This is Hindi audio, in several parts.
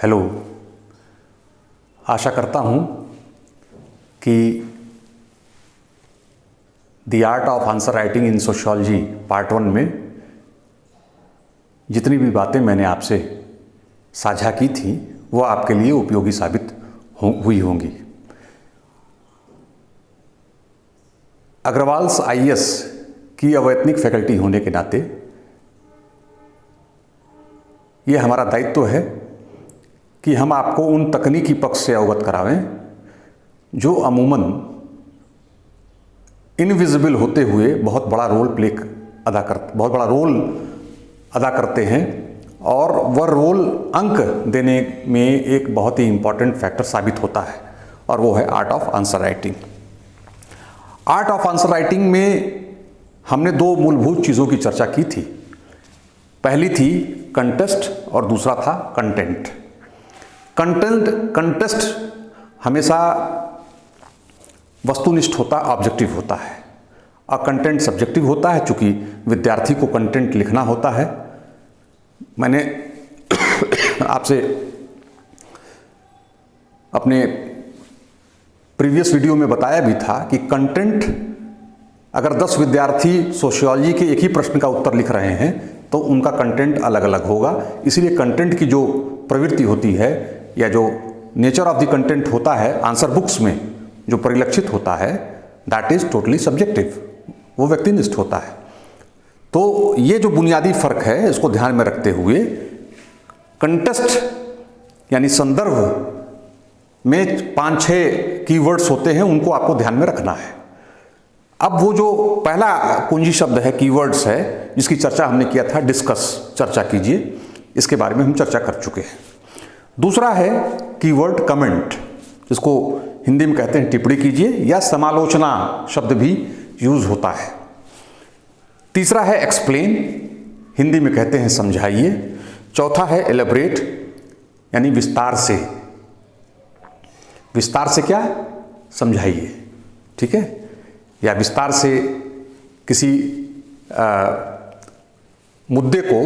हेलो। आशा करता हूँ कि the art of answer writing in sociology part 1 में जितनी भी बातें मैंने आपसे साझा की थी वो आपके लिए उपयोगी साबित हुई होंगी। अग्रवाल्स आईएएस की अवैतनिक फैकल्टी होने के नाते ये हमारा दायित्व है कि हम आपको उन तकनीकी पक्ष से अवगत करावें जो अमूमन इनविजिबल होते हुए बहुत बड़ा रोल अदा करते हैं और वह रोल अंक देने में एक बहुत ही इम्पॉर्टेंट फैक्टर साबित होता है और वो है art of answer writing. Art of answer writing में हमने दो मूलभूत चीज़ों की चर्चा की थी। पहली थी कंटेस्ट और दूसरा था कंटेंट। कंटेस्ट हमेशा वस्तुनिष्ठ होता, ऑब्जेक्टिव होता है, और कंटेंट सब्जेक्टिव होता है। चूंकि विद्यार्थी को कंटेंट लिखना होता है, मैंने आपसे अपने प्रीवियस वीडियो में बताया भी था कि कंटेंट, अगर 10 विद्यार्थी सोशियोलॉजी के एक ही प्रश्न का उत्तर लिख रहे हैं तो उनका कंटेंट अलग अलग होगा। इसलिए कंटेंट की जो प्रवृत्ति होती है या जो नेचर ऑफ द कंटेंट होता है आंसर बुक्स में जो परिलक्षित होता है, दैट इज टोटली सब्जेक्टिव, वो व्यक्तिनिष्ठ होता है। तो ये जो बुनियादी फर्क है इसको ध्यान में रखते हुए कंटेस्ट यानी संदर्भ में 5-6 कीवर्ड्स होते हैं, उनको आपको ध्यान में रखना है। अब वो जो पहला कुंजी शब्द है, कीवर्ड्स है, जिसकी चर्चा हमने किया था, डिस्कस, चर्चा कीजिए, इसके बारे में हम चर्चा कर चुके हैं। दूसरा है कीवर्ड कमेंट, जिसको हिंदी में कहते हैं टिप्पणी कीजिए, या समालोचना शब्द भी यूज होता है। तीसरा है एक्सप्लेन, हिंदी में कहते हैं समझाइए। चौथा है एलेबरेट, यानी विस्तार से। विस्तार से क्या? समझाइए, ठीक है, या विस्तार से किसी मुद्दे को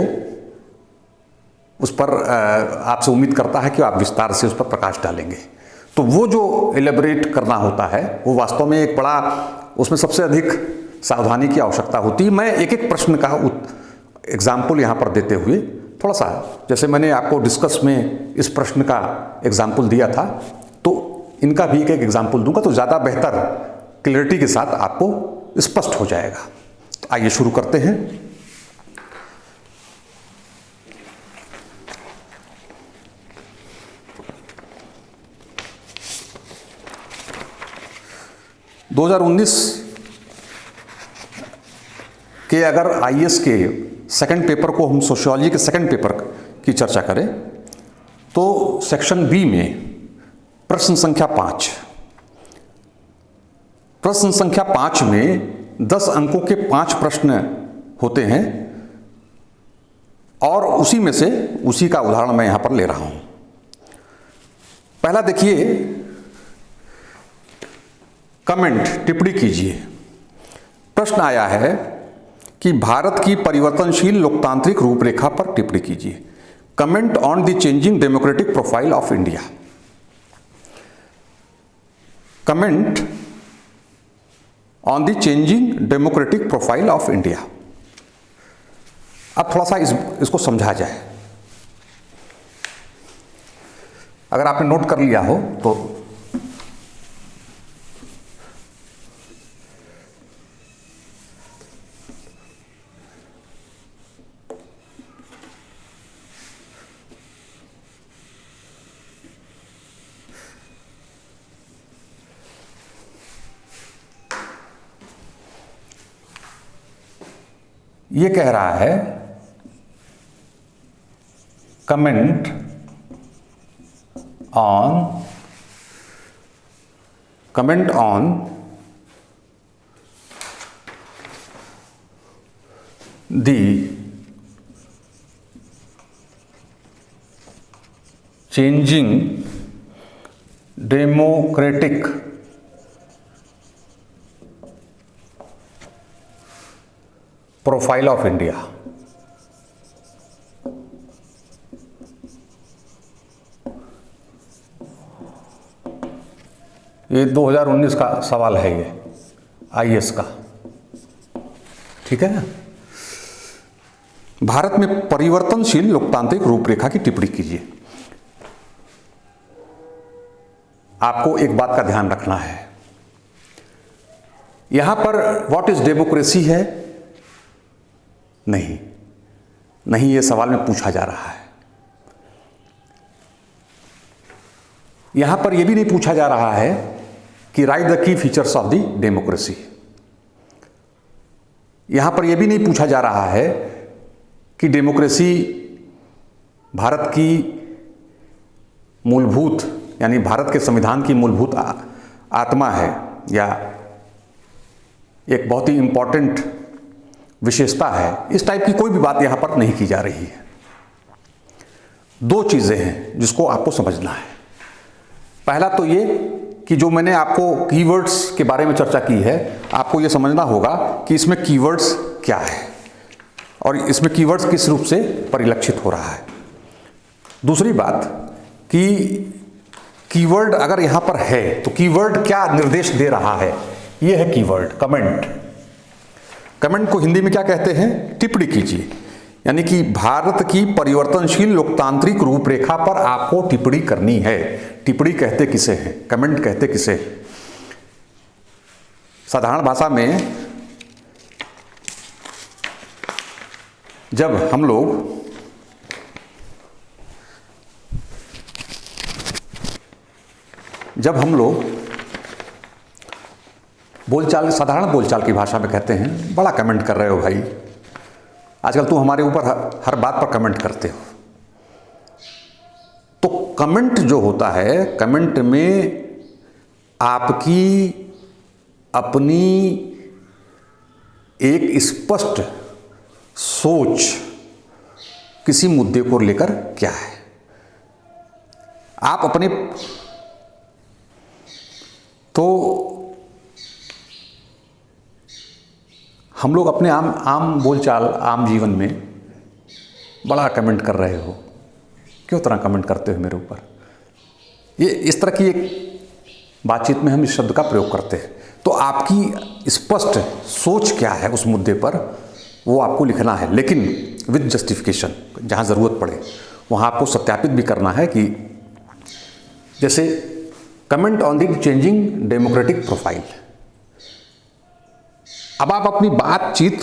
उस पर आपसे उम्मीद करता है कि आप विस्तार से उस पर प्रकाश डालेंगे। तो वो जो एलेबरेट करना होता है वो वास्तव में एक बड़ा, उसमें सबसे अधिक सावधानी की आवश्यकता होती है। मैं एक एक प्रश्न का एग्जाम्पल यहाँ पर देते हुए थोड़ा सा, जैसे मैंने आपको डिस्कस में इस प्रश्न का एग्जाम्पल दिया था, तो इनका भी एक एक एग्जाम्पल दूंगा तो ज़्यादा बेहतर क्लैरिटी के साथ आपको स्पष्ट हो जाएगा। तो आइए शुरू करते हैं। दो 2019 के अगर आईएएस के सेकंड पेपर को, हम सोशियोलॉजी के सेकंड पेपर की चर्चा करें तो सेक्शन बी में प्रश्न संख्या 5, प्रश्न संख्या 5 में 10 अंकों के 5 प्रश्न होते हैं और उसी का उदाहरण मैं यहां पर ले रहा हूं। पहला देखिए, कमेंट, टिप्पणी कीजिए। प्रश्न आया है कि भारत की परिवर्तनशील लोकतांत्रिक रूपरेखा पर टिप्पणी कीजिए। Comment on the changing democratic profile of India. Comment on the changing democratic profile of India. अब थोड़ा सा इसको समझा जाए। अगर आपने नोट कर लिया हो तो ये कह रहा है comment on the changing democratic profile of India. ये 2019 का सवाल है, ये IAS का, ठीक है ना। भारत में परिवर्तनशील लोकतांत्रिक रूपरेखा की टिप्पणी कीजिए। आपको एक बात का ध्यान रखना है, यहां पर व्हाट इज डेमोक्रेसी है नहीं, ये सवाल में पूछा जा रहा है। यहां पर यह भी नहीं पूछा जा रहा है कि right the key features of the democracy. यहां पर यह भी नहीं पूछा जा रहा है कि डेमोक्रेसी भारत की मूलभूत, यानी भारत के संविधान की मूलभूत आत्मा है या एक बहुत ही इंपॉर्टेंट विशेषता है। इस टाइप की कोई भी बात यहां पर नहीं की जा रही है। दो चीजें हैं जिसको आपको समझना है। पहला तो ये कि जो मैंने आपको कीवर्ड्स के बारे में चर्चा की है, आपको ये समझना होगा कि इसमें कीवर्ड्स क्या है और इसमें कीवर्ड्स किस रूप से परिलक्षित हो रहा है। दूसरी बात कि कीवर्ड अगर यहां पर है तो कीवर्ड क्या निर्देश दे रहा है, यह है कीवर्ड कमेंट। कमेंट को हिंदी में क्या कहते हैं? टिप्पणी कीजिए। यानी कि भारत की परिवर्तनशील लोकतांत्रिक रूपरेखा पर आपको टिप्पणी करनी है। टिप्पणी कहते किसे हैं? कमेंट कहते किसे? साधारण भाषा में जब हम लोग बोलचाल, साधारण बोलचाल की भाषा में कहते हैं, बड़ा कमेंट कर रहे हो भाई, आजकल तुम हमारे ऊपर हर बात पर कमेंट करते हो। तो कमेंट जो होता है, कमेंट में आपकी अपनी एक स्पष्ट सोच किसी मुद्दे को लेकर क्या है, आप अपने, तो हम लोग अपने आम बोलचाल, आम जीवन में बड़ा कमेंट कर रहे हो, क्यों तरह कमेंट करते हो मेरे ऊपर, ये इस तरह की एक बातचीत में हम इस शब्द का प्रयोग करते हैं। तो आपकी स्पष्ट सोच क्या है उस मुद्दे पर, वो आपको लिखना है, लेकिन विद जस्टिफिकेशन। जहाँ ज़रूरत पड़े वहाँ आपको सत्यापित भी करना है कि जैसे comment on the changing democratic profile. अब आप अपनी बातचीत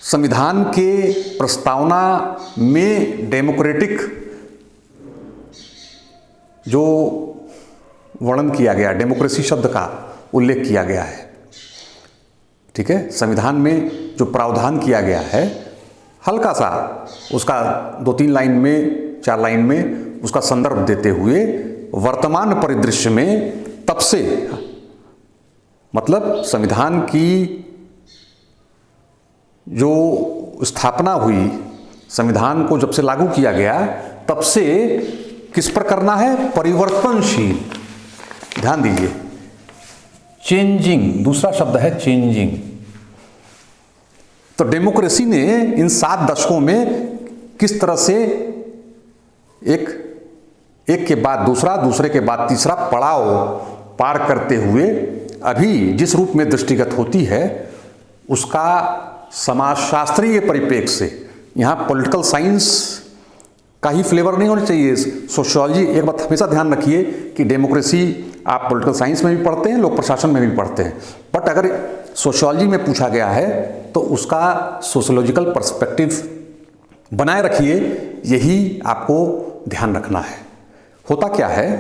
संविधान के प्रस्तावना में डेमोक्रेटिक जो वर्णन किया गया, डेमोक्रेसी शब्द का उल्लेख किया गया है, ठीक है, संविधान में जो प्रावधान किया गया है, हल्का सा उसका 2-3 लाइन में, 4 लाइन में उसका संदर्भ देते हुए वर्तमान परिदृश्य में तब से, मतलब संविधान की जो स्थापना हुई, संविधान को जब से लागू किया गया तब से किस पर करना है? परिवर्तनशील। ध्यान दीजिए, चेंजिंग दूसरा शब्द है, चेंजिंग। तो डेमोक्रेसी ने इन 7 दशकों में किस तरह से एक के बाद दूसरा, दूसरे के बाद तीसरा पड़ाव पार करते हुए अभी जिस रूप में दृष्टिगत होती है, उसका समाजशास्त्रीय परिप्रेक्ष्य से, यहाँ पॉलिटिकल साइंस का ही फ्लेवर नहीं होना चाहिए, सोशियोलॉजी। एक बात हमेशा ध्यान रखिए कि डेमोक्रेसी आप पॉलिटिकल साइंस में भी पढ़ते हैं, लोक प्रशासन में भी पढ़ते हैं, बट अगर सोशियोलॉजी में पूछा गया है तो उसका सोशियोलॉजिकल पर्सपेक्टिव बनाए रखिए, यही आपको ध्यान रखना है। होता क्या है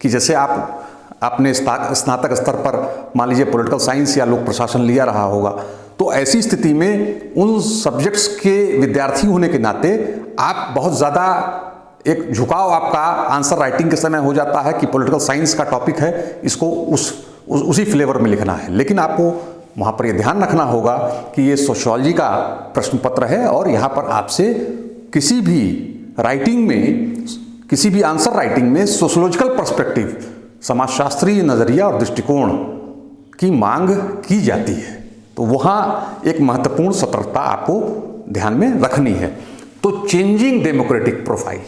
कि जैसे आपने स्नातक स्तर पर मान लीजिए पॉलिटिकल साइंस या लोक प्रशासन लिया रहा होगा, तो ऐसी स्थिति में उन सब्जेक्ट्स के विद्यार्थी होने के नाते आप बहुत ज़्यादा एक झुकाव आपका आंसर राइटिंग के समय हो जाता है कि पॉलिटिकल साइंस का टॉपिक है, इसको उसी फ्लेवर में लिखना है। लेकिन आपको वहाँ पर ये ध्यान रखना होगा कि ये सोशियोलॉजी का प्रश्न पत्र है और यहाँ पर आपसे किसी भी राइटिंग में, किसी भी आंसर राइटिंग में सोशियोलॉजिकल पर्सपेक्टिव, समाजशास्त्रीय नज़रिया और दृष्टिकोण की मांग की जाती है। तो वहाँ एक महत्वपूर्ण सतर्कता आपको ध्यान में रखनी है। तो चेंजिंग डेमोक्रेटिक प्रोफाइल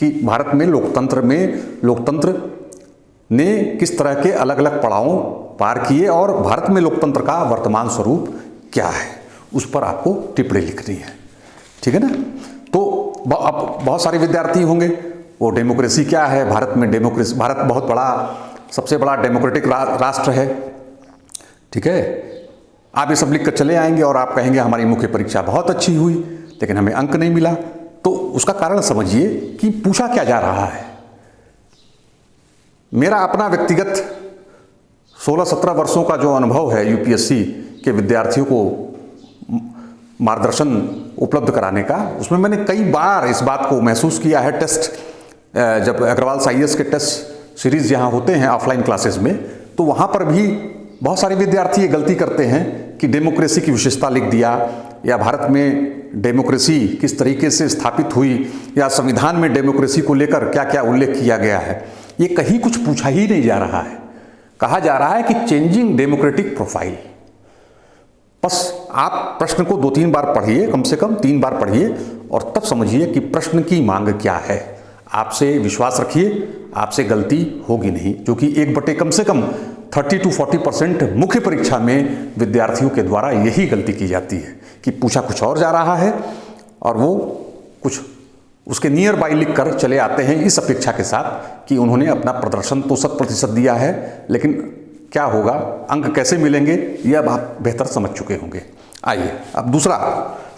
कि भारत में लोकतंत्र ने किस तरह के अलग अलग पड़ावों पार किए और भारत में लोकतंत्र का वर्तमान स्वरूप क्या है, उस पर आपको टिप्पणी लिखनी है। ठीक है ना। तो अब बहुत सारे विद्यार्थी होंगे, वो डेमोक्रेसी क्या है, भारत में डेमोक्रेसी, भारत बहुत बड़ा, सबसे बड़ा डेमोक्रेटिक राष्ट्र है। ठीक है। आप ये सब लिख कर चले आएंगे और आप कहेंगे हमारी मुख्य परीक्षा बहुत अच्छी हुई लेकिन हमें अंक नहीं मिला। तो उसका कारण समझिए कि पूछा क्या जा रहा है। मेरा अपना व्यक्तिगत 16-17 वर्षों का जो अनुभव है यूपीएससी के विद्यार्थियों को मार्गदर्शन उपलब्ध कराने का, उसमें मैंने कई बार इस बात को महसूस किया है। टेस्ट जब अग्रवाल साइएस के टेस्ट सीरीज यहाँ होते हैं ऑफलाइन क्लासेस में, तो वहाँ पर भी बहुत सारे विद्यार्थी ये गलती करते हैं कि डेमोक्रेसी की विशेषता लिख दिया, या भारत में डेमोक्रेसी किस तरीके से स्थापित हुई, या संविधान में डेमोक्रेसी को लेकर क्या क्या उल्लेख किया गया है। ये कहीं कुछ पूछा ही नहीं जा रहा है। कहा जा रहा है कि चेंजिंग डेमोक्रेटिक प्रोफाइल। बस आप प्रश्न को 2-3 बार पढ़िए, कम से कम 3 बार पढ़िए और तब समझिए कि प्रश्न की मांग क्या है। आपसे विश्वास रखिए, आपसे गलती होगी नहीं, क्योंकि 1/, कम से कम 30 to 40% मुख्य परीक्षा में विद्यार्थियों के द्वारा यही गलती की जाती है कि पूछा कुछ और जा रहा है और वो कुछ उसके नियर बाई लिख कर चले आते हैं इस अपेक्षा के साथ कि उन्होंने अपना प्रदर्शन तो 100% दिया है, लेकिन क्या होगा, अंक कैसे मिलेंगे, यह अब आप बेहतर समझ चुके होंगे। आइए अब दूसरा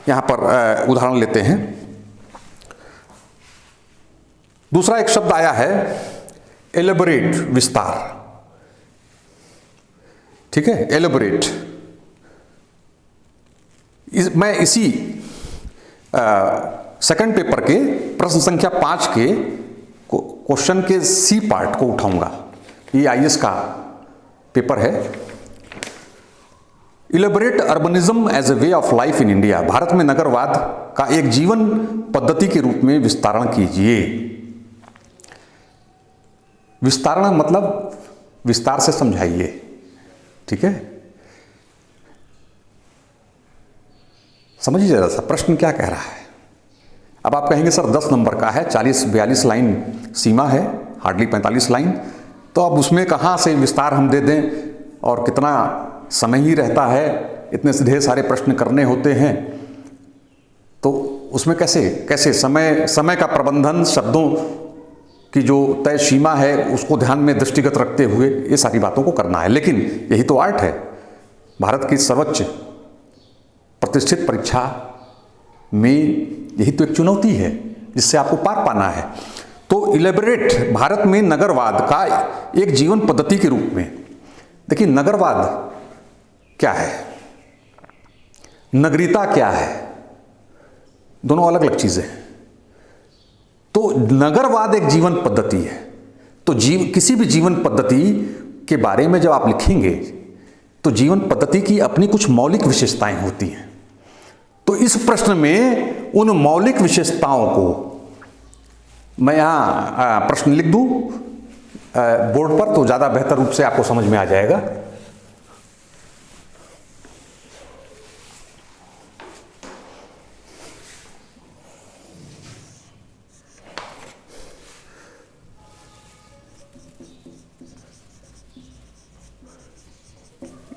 यहाँ पर उदाहरण लेते हैं। दूसरा एक शब्द आया है एलेबोरेट, विस्तार। ठीक है, एलेबोरेट। मैं इसी सेकंड पेपर के प्रश्न संख्या 5 के क्वेश्चन के सी पार्ट को उठाऊंगा। ये आईएएस का पेपर है। Elaborate urbanism as a way of life in India, Bharat में नगरवाद का एक जीवन पद्धति के रूप में विस्तारण कीजिए। विस्तारण मतलब विस्तार से समझाइए। ठीक है, समझिए जरा सा प्रश्न क्या कह रहा है। अब आप कहेंगे सर 10 नंबर का है, 40-42 लाइन सीमा है, हार्डली 45 लाइन, तो अब उसमें कहाँ से विस्तार हम दे दें और कितना समय ही रहता है, इतने से ढेर सारे प्रश्न करने होते हैं, तो उसमें कैसे समय का प्रबंधन, शब्दों की जो तय सीमा है उसको ध्यान में दृष्टिगत रखते हुए ये सारी बातों को करना है। लेकिन यही तो आर्ट है। भारत की सर्वोच्च प्रतिष्ठित परीक्षा में यही तो एक चुनौती है जिससे आपको पार पाना है। तो इलेबोरेट, भारत में नगरवाद का एक जीवन पद्धति के रूप में। देखिए नगरवाद क्या है, नगरीयता क्या है, दोनों अलग अलग चीजें हैं। तो नगरवाद एक जीवन पद्धति है। तो किसी भी जीवन पद्धति के बारे में जब आप लिखेंगे तो जीवन पद्धति की अपनी कुछ मौलिक विशेषताएं होती हैं। तो इस प्रश्न में उन मौलिक विशेषताओं को मैं यहाँ प्रश्न लिख दूँ बोर्ड पर, तो ज़्यादा बेहतर रूप से आपको समझ में आ जाएगा।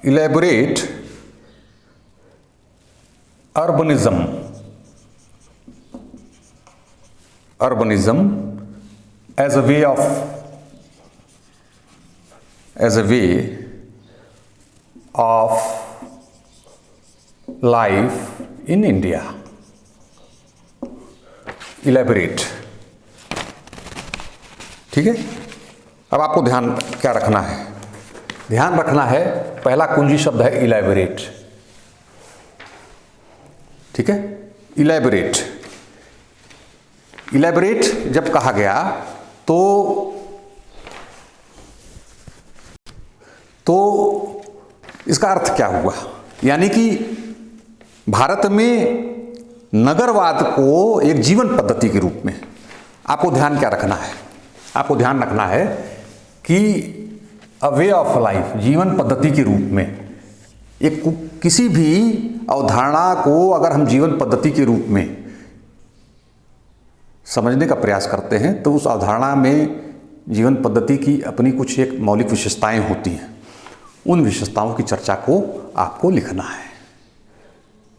Elaborate urbanism as a way of life in India. Elaborate, ठीक है। अब आपको ध्यान क्या रखना है, ध्यान रखना है पहला कुंजी शब्द है इलैबोरेट। ठीक है, इलैबोरेट जब कहा गया तो इसका अर्थ क्या हुआ, यानी कि भारत में नगरवाद को एक जीवन पद्धति के रूप में आपको ध्यान क्या रखना है, आपको ध्यान रखना है कि अ वे ऑफ लाइफ, जीवन पद्धति के रूप में एक किसी भी अवधारणा को अगर हम जीवन पद्धति के रूप में समझने का प्रयास करते हैं तो उस अवधारणा में जीवन पद्धति की अपनी कुछ एक मौलिक विशेषताएं होती हैं। उन विशेषताओं की चर्चा को आपको लिखना है,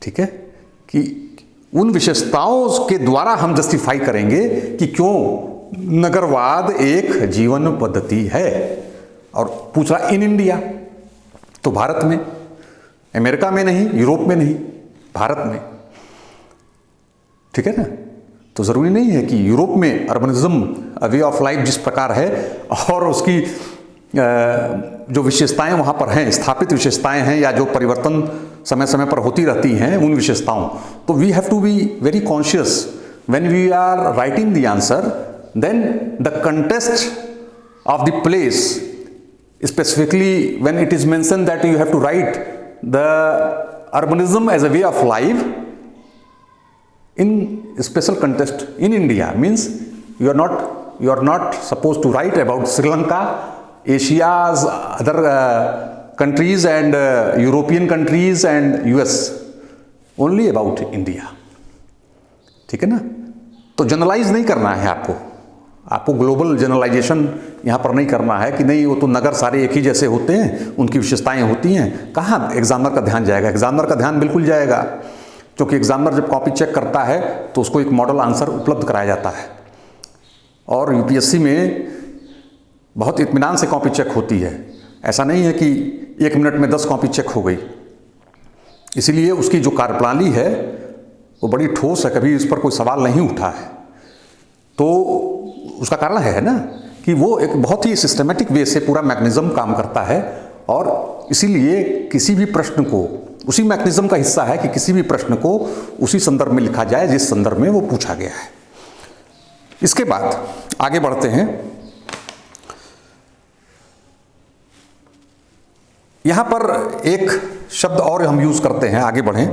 ठीक है, कि उन विशेषताओं के द्वारा हम जस्टिफाई करेंगे कि क्यों नगरवाद एक जीवन पद्धति है। और पूछ रहा इन इंडिया, तो भारत में, अमेरिका में नहीं, यूरोप में नहीं, भारत में, ठीक है ना। तो ज़रूरी नहीं है कि यूरोप में अर्बनिज्म वे ऑफ लाइफ जिस प्रकार है और उसकी जो विशेषताएं वहाँ पर हैं, स्थापित विशेषताएं हैं या जो परिवर्तन समय समय पर होती रहती हैं उन विशेषताओं, तो we have to be very conscious when we are writing the answer, then the context of the place, specifically when it is mention that you have to write the urbanism as a way of life in special context in India, means you are not supposed to write about Sri Lanka, Asia's other countries and European countries and US, only about India, ठीक है ना। तो जनरलाइज नहीं करना है आपको ग्लोबल जनरलाइजेशन यहाँ पर नहीं करना है कि नहीं वो तो नगर सारे एक ही जैसे होते हैं, उनकी विशेषताएं होती हैं। कहाँ एग्जामिनर का ध्यान जाएगा? एग्जामिनर का ध्यान बिल्कुल जाएगा, क्योंकि एग्जामिनर जब कॉपी चेक करता है तो उसको एक मॉडल आंसर उपलब्ध कराया जाता है। और यूपीएससी में बहुत इत्मीनान से कॉपी चेक होती है, ऐसा नहीं है कि 1 मिनट में 10 कॉपी चेक हो गई। इसीलिए उसकी जो कार्यप्रणाली है वो बड़ी ठोस है, कभी इस पर कोई सवाल नहीं उठा है। तो उसका कारण है ना कि वो एक बहुत ही सिस्टमेटिक वे से पूरा मैकेनिज्म काम करता है, और इसीलिए किसी भी प्रश्न को, उसी मैकेनिज्म का हिस्सा है कि किसी भी प्रश्न को उसी संदर्भ में लिखा जाए जिस संदर्भ में वो पूछा गया है। इसके बाद आगे बढ़ते हैं। यहां पर एक शब्द और हम यूज करते हैं, आगे बढ़ें।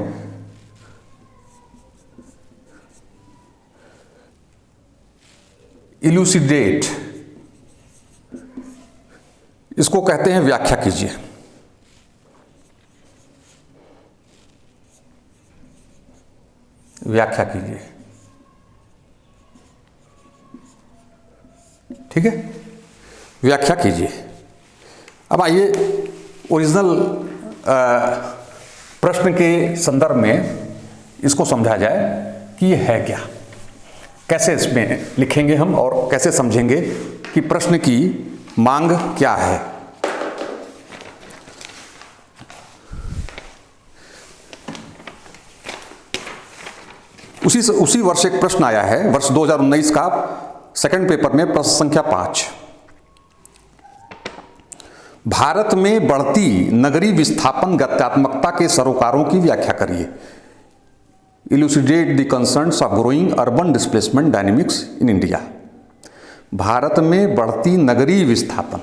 इलूसिडेट, इसको कहते हैं व्याख्या कीजिए। व्याख्या कीजिए, ठीक है, व्याख्या कीजिए। अब आइए ओरिजिनल प्रश्न के संदर्भ में इसको समझा जाए कि ये है क्या, कैसे इसमें लिखेंगे हम और कैसे समझेंगे कि प्रश्न की मांग क्या है। उसी वर्ष एक प्रश्न आया है, वर्ष 2019 का सेकंड पेपर में, प्रश्न संख्या 5। भारत में बढ़ती नगरीय विस्थापन गत्यात्मकता के सरोकारों की व्याख्या करिए। Elucidate the concerns of growing urban displacement dynamics in India. Bharat में बढ़ती नगरीय विस्थापन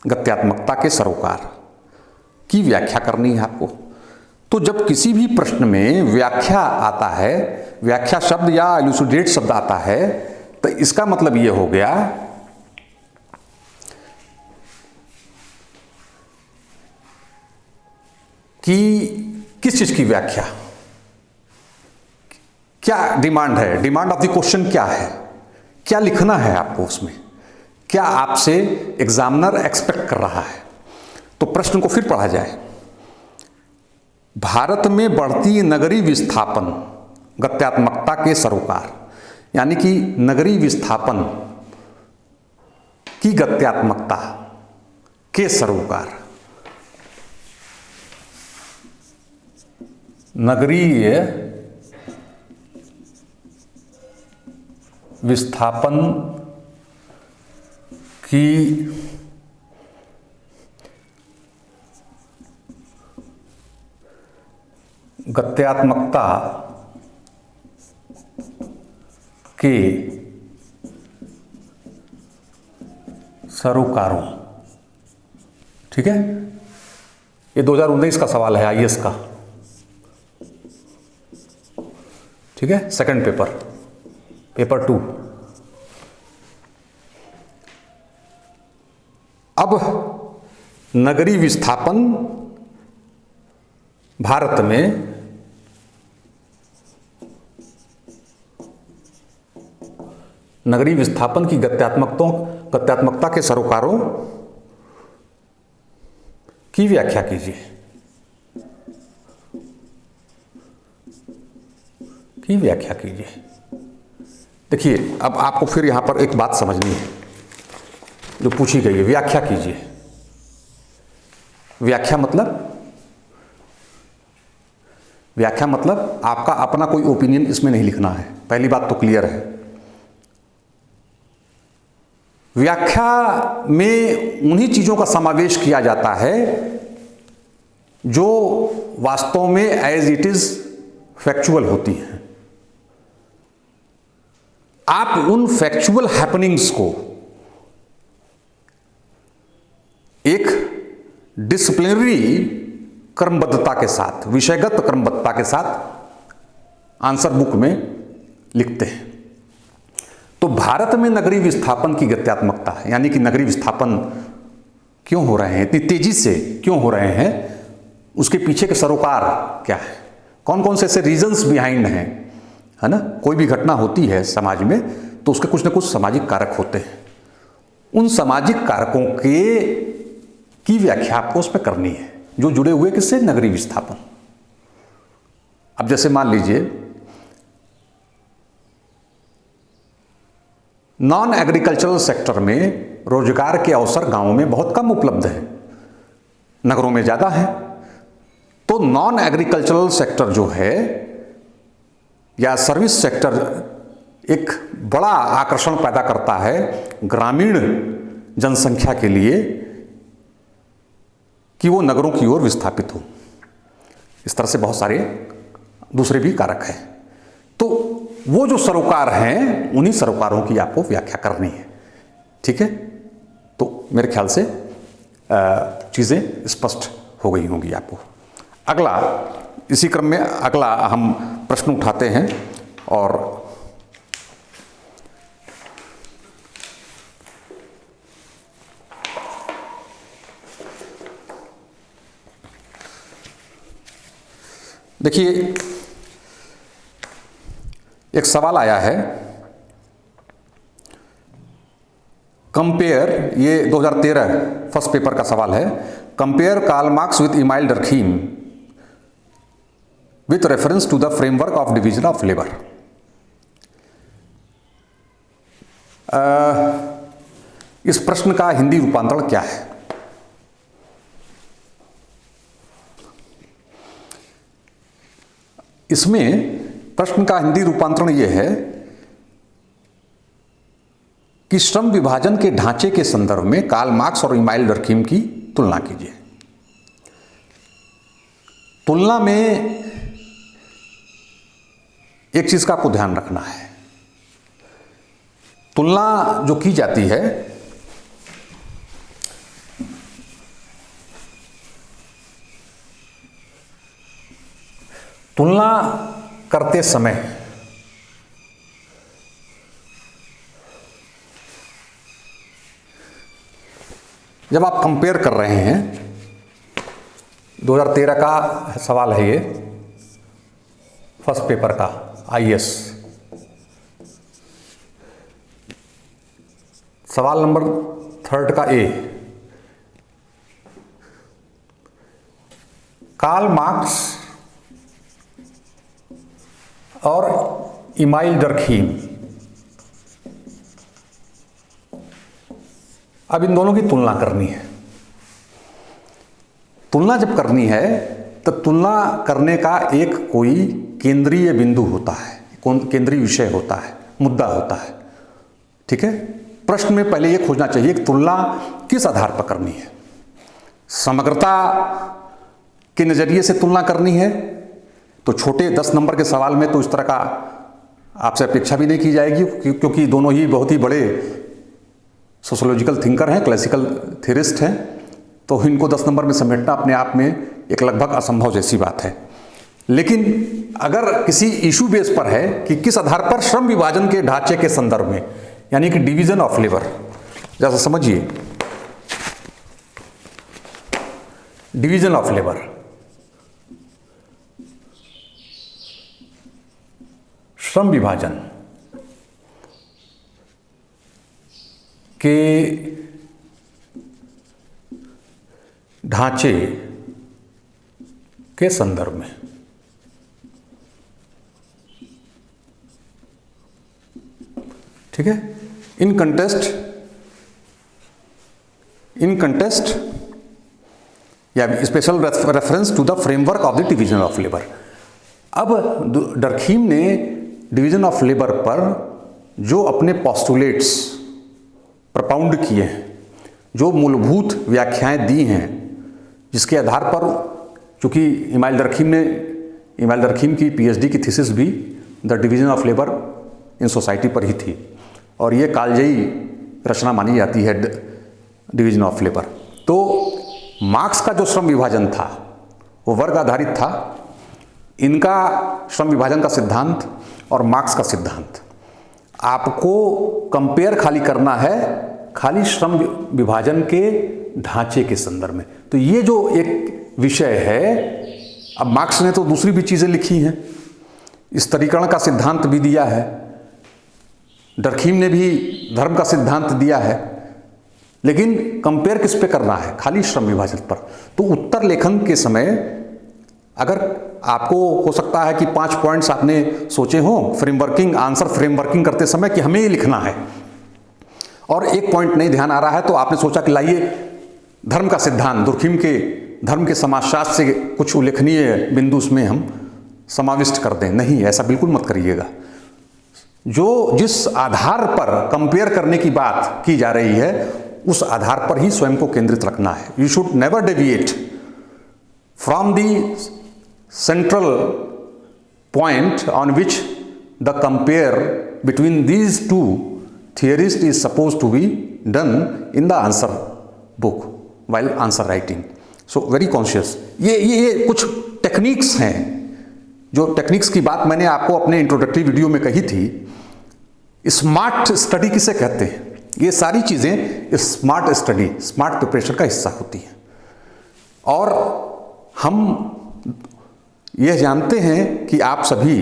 गत्यात्मकता के सरोकार की व्याख्या करनी है आपको। तो जब किसी भी प्रश्न में व्याख्या आता है, व्याख्या शब्द या इलूसिडेट शब्द आता है, तो इसका मतलब यह हो गया कि किस चीज की व्याख्या, क्या डिमांड है, डिमांड ऑफ द क्वेश्चन क्या है, क्या लिखना है आपको उसमें, क्या आपसे एग्जामिनर एक्सपेक्ट कर रहा है। तो प्रश्न को फिर पढ़ा जाए। भारत में बढ़ती नगरीय विस्थापन गत्यात्मकता के सरोकार, यानी कि नगरीय विस्थापन की गत्यात्मकता के सरोकार, नगरीय विस्थापन की गत्यात्मकता के सरोकारों, ठीक है। ये 2019 का सवाल है आईएएस का, ठीक है, सेकंड पेपर, पेपर 2। अब नगरीय विस्थापन भारत में नगरीय विस्थापन की गत्यात्मकता के सरोकारों की व्याख्या कीजिए। देखिए, अब आपको फिर यहां पर एक बात समझनी है जो पूछी गई है, व्याख्या कीजिए। व्याख्या मतलब आपका अपना कोई ओपिनियन इसमें नहीं लिखना है, पहली बात तो क्लियर है। व्याख्या में उन्हीं चीजों का समावेश किया जाता है जो वास्तव में एज इट इज फैक्चुअल होती हैं। आप उन फैक्चुअल हैपनिंग्स को एक डिसिप्लिनरी क्रमबद्धता के साथ, विषयगत क्रमबद्धता के साथ आंसर बुक में लिखते हैं। तो भारत में नगरीय विस्थापन की गत्यात्मकता, यानी कि नगरीय विस्थापन क्यों हो रहे हैं, इतनी तेजी से क्यों हो रहे हैं, उसके पीछे के सरोकार क्या है, कौन कौन से ऐसे रीजंस बिहाइंड हैं, है ना। कोई भी घटना होती है समाज में तो उसके कुछ न कुछ सामाजिक कारक होते हैं। उन सामाजिक कारकों की व्याख्या आपको उसमें करनी है, जो जुड़े हुए किससे, नगरीय विस्थापन। अब जैसे मान लीजिए नॉन एग्रीकल्चरल सेक्टर में रोजगार के अवसर गांवों में बहुत कम उपलब्ध है, नगरों में ज्यादा है। तो नॉन एग्रीकल्चरल सेक्टर जो है या सर्विस सेक्टर एक बड़ा आकर्षण पैदा करता है ग्रामीण जनसंख्या के लिए कि वो नगरों की ओर विस्थापित हो। इस तरह से बहुत सारे दूसरे भी कारक हैं। तो वो जो सरोकार हैं, उन्हीं सरोकारों की आपको व्याख्या करनी है, ठीक है। तो मेरे ख्याल से चीजें स्पष्ट हो गई होंगी आपको। अगला, इसी क्रम में अगला हम प्रश्न उठाते हैं और देखिए, एक सवाल आया है, कंपेयर, ये 2013 फर्स्ट पेपर का सवाल है, compare Karl Marx with Emile Durkheim with reference to the framework of division of labour. इस प्रश्न का हिंदी रूपांतरण क्या है? इसमें प्रश्न का हिंदी रूपांतरण यह है कि श्रम विभाजन के ढांचे के संदर्भ में कार्ल मार्क्स और इमाइल डर्खीम की तुलना कीजिए। तुलना में एक चीज का आपको ध्यान रखना है, तुलना जो की जाती है तुलना करते समय जब आप कंपेयर कर रहे हैं, 2013 का सवाल है ये, फर्स्ट पेपर का आईएएस, सवाल नंबर 3 का ए, कार्ल मार्क्स और इमाइल डर्खीम, अब इन दोनों की तुलना करनी है। तुलना जब करनी है तो तुलना करने का एक कोई केंद्रीय बिंदु होता है, केंद्रीय विषय होता है, मुद्दा होता है, ठीक है। प्रश्न में पहले यह खोजना चाहिए कि तुलना किस आधार पर करनी है। समग्रता के नजरिए से तुलना करनी है तो छोटे 10 नंबर के सवाल में तो इस तरह का आपसे अपेक्षा भी नहीं की जाएगी, क्योंकि दोनों ही बहुत ही बड़े सोशियोलॉजिकल थिंकर हैं, क्लासिकल थ्योरिस्ट हैं, तो इनको 10 नंबर में समेटना अपने आप में एक लगभग असंभव जैसी बात है। लेकिन अगर किसी इशू बेस पर है कि किस आधार पर श्रम विभाजन के ढांचे के संदर्भ में, यानी कि डिवीजन ऑफ लेबर, जैसा समझिए डिवीजन ऑफ लेबर, श्रम विभाजन, के ढांचे के संदर्भ में। ठीक है, इन कंटेस्ट या special reference to the framework of the division of labour. अब डर्खीम ने डिवीजन ऑफ लेबर पर जो अपने पोस्टुलेट्स प्रपाउंड किए हैं, जो मूलभूत व्याख्याएं दी हैं, जिसके आधार पर, चूंकि इमाइल दर्खीम की पीएचडी की थीसिस भी the division of labour in society पर ही थी, और ये कालजयी रचना मानी जाती है डिवीजन ऑफ लेबर। तो मार्क्स का जो श्रम विभाजन था वो वर्ग आधारित था। इनका श्रम विभाजन का सिद्धांत और मार्क्स का सिद्धांत, आपको कंपेयर खाली करना है खाली श्रम विभाजन के ढांचे के संदर्भ में। तो ये जो एक विषय है, अब मार्क्स ने तो दूसरी भी चीजें लिखी हैं, स्तरीकरण का सिद्धांत भी दिया है, डर्खीम ने भी धर्म का सिद्धांत दिया है, लेकिन कंपेयर किस पे करना है? खाली श्रम विभाजन पर। तो उत्तर लेखन के समय अगर आपको हो सकता है कि 5 पॉइंट्स आपने सोचे हो आंसर फ्रेमवर्किंग करते समय कि हमें ये लिखना है, और एक पॉइंट नहीं ध्यान आ रहा है, तो आपने सोचा कि लाइए धर्म का सिद्धांत, दुर्खीम के धर्म के समाजशास्त्र से कुछ उल्लेखनीय बिंदु उसमें हम समाविष्ट कर दें। नहीं, ऐसा बिल्कुल मत करिएगा। जिस आधार पर कंपेयर करने की बात की जा रही है, उस आधार पर ही स्वयं को केंद्रित रखना है। You should never deviate from the central point on which the compare between these two theorist is suppose to be done in the answer book while answer writing. So very conscious. ये कुछ टेक्निक्स हैं, जो टेक्निक्स की बात मैंने आपको अपने इंट्रोडक्टरी वीडियो में कही थी। स्मार्ट स्टडी किसे कहते हैं? ये सारी चीजें स्मार्ट स्टडी, स्मार्ट प्रिपरेशन का हिस्सा होती हैं। और हम यह जानते हैं कि आप सभी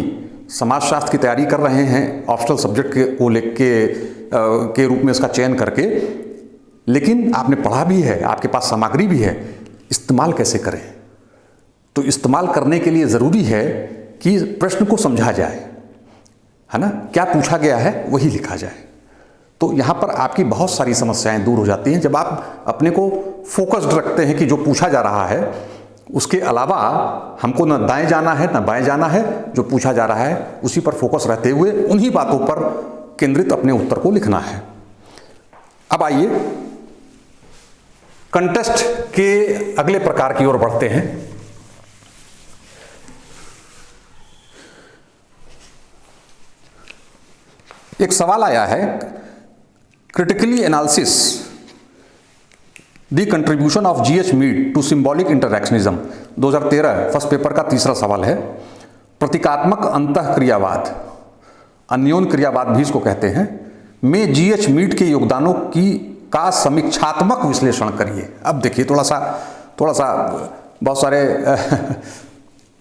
समाजशास्त्र की तैयारी कर रहे हैं, ऑप्शनल सब्जेक्ट के रूप में इसका चयन करके, लेकिन आपने पढ़ा भी है, आपके पास सामग्री भी है, इस्तेमाल कैसे करें? तो इस्तेमाल करने के लिए ज़रूरी है कि प्रश्न को समझा जाए, है ना, क्या पूछा गया है वही लिखा जाए। तो यहाँ पर आपकी बहुत सारी समस्याएं दूर हो जाती हैं जब आप अपने को फोकस्ड रखते हैं कि जो पूछा जा रहा है उसके अलावा हमको न दाएं जाना है न बाएं जाना है, जो पूछा जा रहा है उसी पर फोकस रहते हुए उन्हीं बातों पर केंद्रित अपने उत्तर को लिखना है। अब आइए कंटेस्ट के अगले प्रकार की ओर बढ़ते हैं। एक सवाल आया है, critically analysis the contribution of G H Mead to symbolic interactionism. 2013 first paper का तीसरा सवाल है। प्रतीकात्मक अंतःक्रियावाद, अन्योन क्रियावाद भी इसको कहते हैं, में जीएच मीड के योगदानों का समीक्षात्मक विश्लेषण करिए। अब देखिए थोड़ा सा बहुत सारे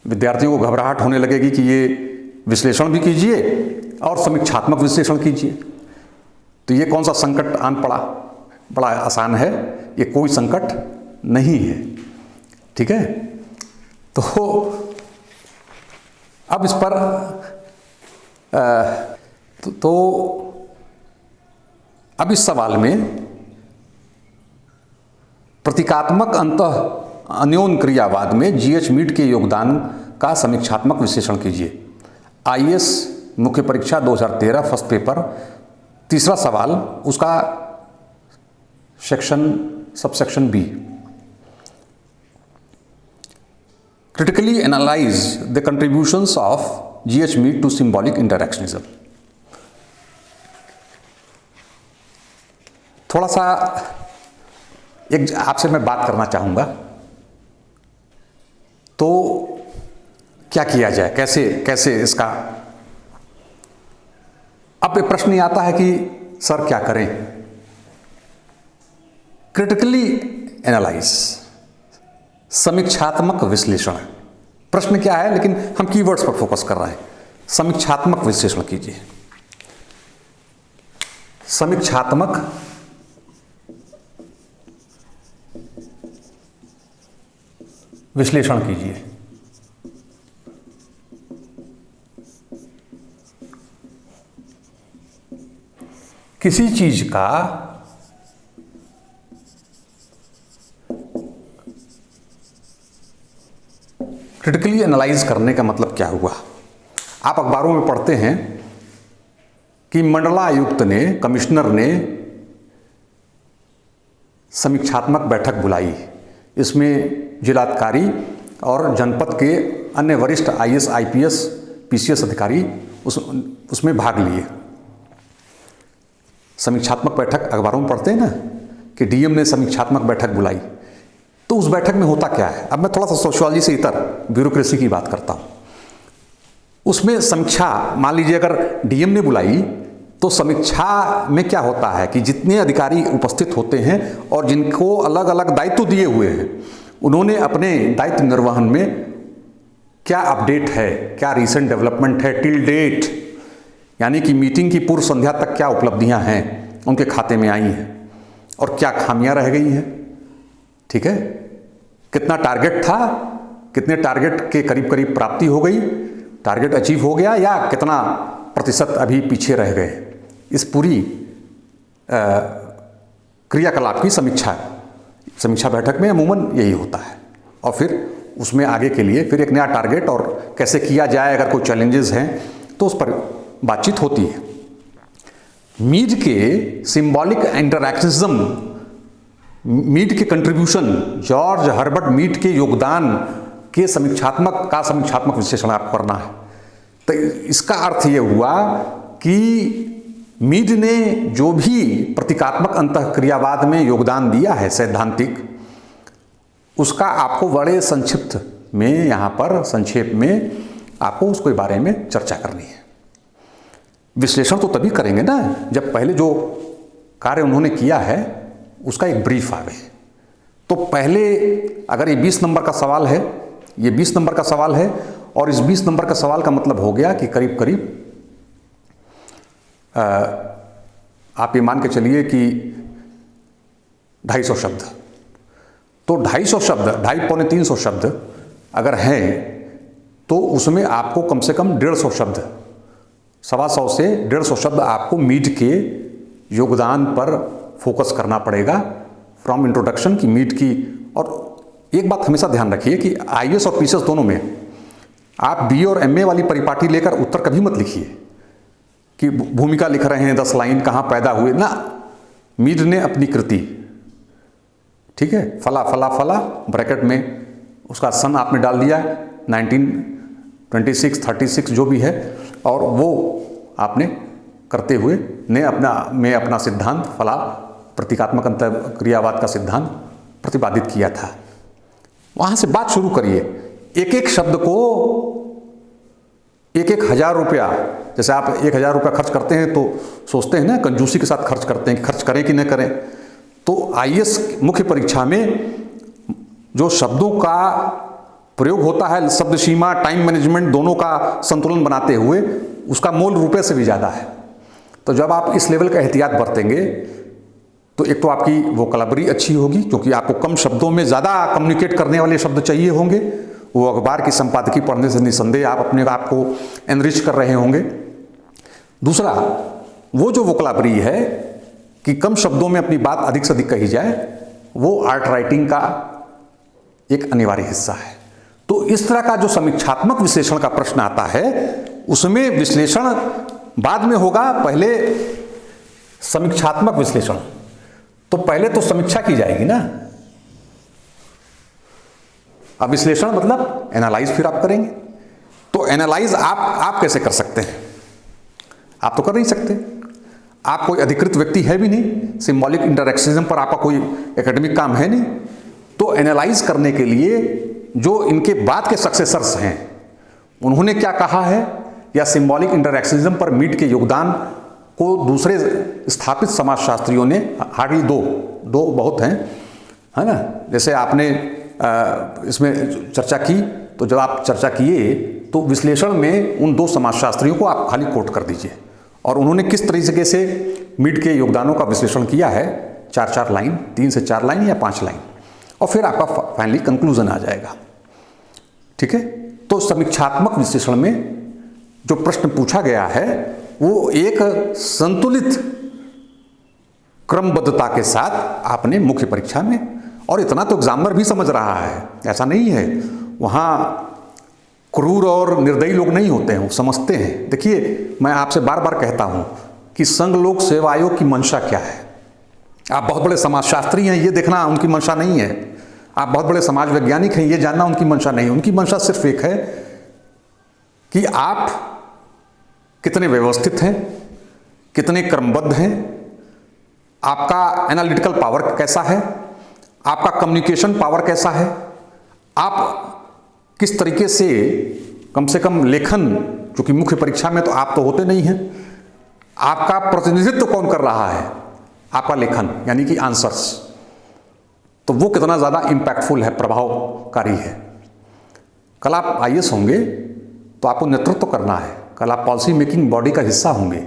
विद्यार्थियों को घबराहट होने लगेगी कि ये विश्लेषण भी कीजिए और समीक्षात्मक विश्लेषण कीजिए, तो ये कौन सा संकट आन पड़ा? बड़ा आसान है, ये कोई संकट नहीं है। ठीक है, तो अब इस पर अब इस सवाल में प्रतीकात्मक अन्योन क्रियावाद में जीएच मीड के योगदान का समीक्षात्मक विश्लेषण कीजिए। आईएएस मुख्य परीक्षा 2013 फर्स्ट पेपर तीसरा सवाल, उसका subsection B. Critically analyse the contributions of G H Mead to symbolic interactionism. थोड़ा सा एक आपसे मैं बात करना चाहूंगा, तो क्या किया जाए, कैसे इसका। अब एक प्रश्न ये आता है कि सर क्या करें? क्रिटिकली एनालाइज, समीक्षात्मक विश्लेषण। प्रश्न क्या है, लेकिन हम कीवर्ड्स पर फोकस कर रहे हैं। समीक्षात्मक विश्लेषण कीजिए। समीक्षात्मक विश्लेषण कीजिए। किसी चीज का क्रिटिकली एनालाइज करने का मतलब क्या हुआ। आप अखबारों में पढ़ते हैं कि मंडलायुक्त ने, कमिश्नर ने समीक्षात्मक बैठक बुलाई। इसमें जिलाधिकारी और जनपद के अन्य वरिष्ठ आईएएस, आईपीएस, पीसीएस अधिकारी उसमें भाग लिए। समीक्षात्मक बैठक अखबारों में पढ़ते हैं ना कि डीएम ने समीक्षात्मक बैठक बुलाई। तो उस बैठक में होता क्या है। अब मैं थोड़ा सा सोशियोलॉजी से इतर ब्यूरोक्रेसी की बात करता हूं। उसमें समीक्षा, मान लीजिए अगर डीएम ने बुलाई तो समीक्षा में क्या होता है कि जितने अधिकारी उपस्थित होते हैं और जिनको अलग अलग दायित्व दिए हुए हैं, उन्होंने अपने दायित्व निर्वहन में क्या अपडेट है, क्या रीसेंट डेवलपमेंट है टिल डेट, यानी कि मीटिंग की पूर्व संध्या तक क्या उपलब्धियां हैं उनके खाते में आई हैं और क्या खामियां रह गई हैं। ठीक है, कितना टारगेट था, कितने टारगेट के करीब करीब प्राप्ति हो गई, टारगेट अचीव हो गया या कितना प्रतिशत अभी पीछे रह गए। इस पूरी क्रियाकलाप की समीक्षा बैठक में अमूमन यही होता है। और फिर उसमें आगे के लिए फिर एक नया टारगेट और कैसे किया जाए, अगर कोई चैलेंजेस हैं तो उस पर बातचीत होती है। मीड के सिंबॉलिक इंटरैक्शनिज्म, मीड के कंट्रीब्यूशन, जॉर्ज हर्बर्ट मीड के योगदान के समीक्षात्मक विश्लेषण आपको करना है। तो इसका अर्थ ये हुआ कि मीड ने जो भी प्रतीकात्मक अंतःक्रियावाद में योगदान दिया है सैद्धांतिक, उसका आपको बड़े संक्षिप्त में, यहाँ पर संक्षेप में आपको उसके बारे में चर्चा करनी है। विश्लेषण तो तभी करेंगे ना जब पहले जो कार्य उन्होंने किया है उसका एक ब्रीफ आवे। तो पहले अगर ये 20 नंबर का सवाल है, ये 20 नंबर का सवाल है और इस 20 नंबर का सवाल का मतलब हो गया कि करीब करीब आप ये मान के चलिए कि 250 शब्द। तो 250 शब्द, 250 पौने 300 शब्द अगर हैं तो उसमें आपको कम से कम 150 शब्द, 125 से 150 शब्द आपको मीड के योगदान पर फोकस करना पड़ेगा फ्रॉम इंट्रोडक्शन की मीड की। और एक बात हमेशा ध्यान रखिए कि आईएएस और पीसीएस दोनों में आप बी और एमए वाली परिपाटी लेकर उत्तर कभी मत लिखिए कि भूमिका लिख रहे हैं 10 लाइन, कहाँ पैदा हुए ना। मीड ने अपनी कृति, ठीक है, फला फला फला ब्रैकेट में उसका सन आपने डाल दिया 1926, 36 जो भी है, और वो आपने करते हुए ने अपना सिद्धांत फला प्रतीकात्मक अंतःक्रियावाद का सिद्धांत प्रतिपादित किया था। वहां से बात शुरू करिए। एक एक शब्द को 1,000 रुपया, जैसे आप 1,000 रुपया खर्च करते हैं तो सोचते हैं ना, कंजूसी के साथ खर्च करते हैं कि खर्च करें कि न करें। तो आईएएस मुख्य परीक्षा में जो शब्दों का प्रयोग होता है, शब्द सीमा, टाइम मैनेजमेंट, दोनों का संतुलन बनाते हुए, उसका मोल रुपए से भी ज़्यादा है। तो जब आप इस लेवल का एहतियात बरतेंगे तो एक तो आपकी वोकैबुलरी अच्छी होगी, क्योंकि आपको कम शब्दों में ज़्यादा कम्युनिकेट करने वाले शब्द चाहिए होंगे। वो अखबार की संपादकीय पढ़ने से निसंदेह आप अपने आप को एनरिच कर रहे होंगे। दूसरा, वो जो वोकैबुलरी है कि कम शब्दों में अपनी बात अधिक से अधिक कही जाए, वो आर्ट राइटिंग का एक अनिवार्य हिस्सा है। तो इस तरह का जो समीक्षात्मक विश्लेषण का प्रश्न आता है, उसमें विश्लेषण बाद में होगा, पहले समीक्षात्मक विश्लेषण। तो पहले तो समीक्षा की जाएगी ना। अब विश्लेषण मतलब एनालाइज फिर आप करेंगे। तो एनालाइज आप कैसे कर सकते हैं? आप तो कर नहीं सकते, आप कोई अधिकृत व्यक्ति है भी नहीं, सिंबॉलिक इंटरैक्शनिज्म पर आपका कोई एकेडमिक काम है नहीं। तो एनालाइज करने के लिए जो इनके बाद के सक्सेसर्स हैं, उन्होंने क्या कहा है, या सिंबॉलिक इंटरैक्शनिज्म पर मीड के योगदान को दूसरे स्थापित समाजशास्त्रियों ने, हार्डली दो बहुत हैं, है ना। जैसे आपने इसमें चर्चा की, तो जब आप चर्चा किए तो विश्लेषण में उन 2 समाजशास्त्रियों को आप खाली कोट कर दीजिए और उन्होंने किस तरीके से मीड के योगदानों का विश्लेषण किया है, 4-4 लाइन, 3 से 4 लाइन या 5 लाइन, और फिर आपका फाइनली कंक्लूजन आ जाएगा। ठीक है। तो समीक्षात्मक विश्लेषण में जो प्रश्न पूछा गया है वो एक संतुलित क्रमबद्धता के साथ आपने मुख्य परीक्षा में, और इतना तो एग्जामिनर भी समझ रहा है, ऐसा नहीं है, वहाँ क्रूर और निर्दयी लोग नहीं होते हैं, वो समझते हैं। देखिए, मैं आपसे बार बार कहता हूँ कि संघ लोक सेवा आयोग की मंशा क्या है। आप बहुत बड़े समाजशास्त्री हैं, ये देखना उनकी मंशा नहीं है। आप बहुत बड़े समाज वैज्ञानिक हैं, ये जानना उनकी मंशा नहीं है। उनकी मंशा सिर्फ एक है कि आप कितने व्यवस्थित हैं, कितने क्रमबद्ध हैं, आपका एनालिटिकल पावर कैसा है, आपका कम्युनिकेशन पावर कैसा है, आप किस तरीके से कम लेखन, क्योंकि मुख्य परीक्षा में तो आप तो होते नहीं हैं, आपका प्रतिनिधित्व कौन कर रहा है, आपका लेखन यानी कि आंसर्स, तो वो कितना ज़्यादा इम्पैक्टफुल है, प्रभावकारी है। कल आप आईएएस होंगे तो आपको नेतृत्व करना है, कल आप पॉलिसी मेकिंग बॉडी का हिस्सा होंगे,